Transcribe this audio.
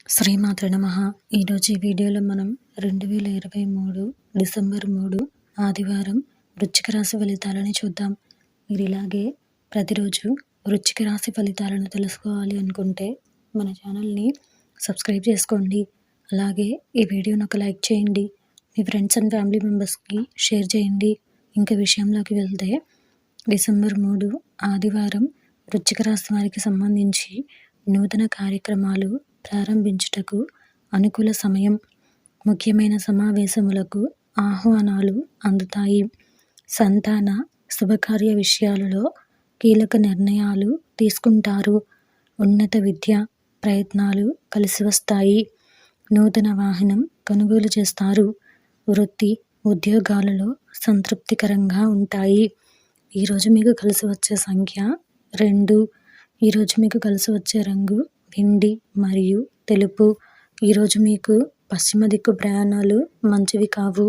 శ్రీమాత్రే నమః. ఈరోజు ఈ వీడియోలో మనం 2023 డిసెంబర్ 3 ఆదివారం వృశ్చిక రాశి ఫలితాలని చూద్దాం. మీరు ఇలాగే ప్రతిరోజు వృశ్చిక రాశి ఫలితాలను తెలుసుకోవాలి అనుకుంటే మన ఛానల్ని సబ్స్క్రైబ్ చేసుకోండి. అలాగే ఈ వీడియోని ఒక లైక్ చేయండి. మీ ఫ్రెండ్స్ అండ్ ఫ్యామిలీ మెంబర్స్కి షేర్ చేయండి. ఇంకా విషయంలోకి వెళ్తే డిసెంబర్ 3 ఆదివారం వృశ్చిక రాశి వారికి సంబంధించి నూతన కార్యక్రమాలు ప్రారంభించుటకు అనుకూల సమయం. ముఖ్యమైన సమావేశములకు ఆహ్వానాలు అందుతాయి. సంతాన శుభకార్య విషయాలలో కీలక నిర్ణయాలు తీసుకుంటారు. ఉన్నత విద్య ప్రయత్నాలు కలిసి వస్తాయి. నూతన వాహనం కొనుగోలు చేస్తారు. వృత్తి ఉద్యోగాలలో సంతృప్తికరంగా ఉంటాయి. ఈరోజు మీకు కలిసి వచ్చే సంఖ్య 2. ఈరోజు మీకు కలిసి వచ్చే రంగు వెండి మరియు తెలుపు. ఈరోజు మీకు పశ్చిమ దిక్కు ప్రయాణాలు మంచివి కావు.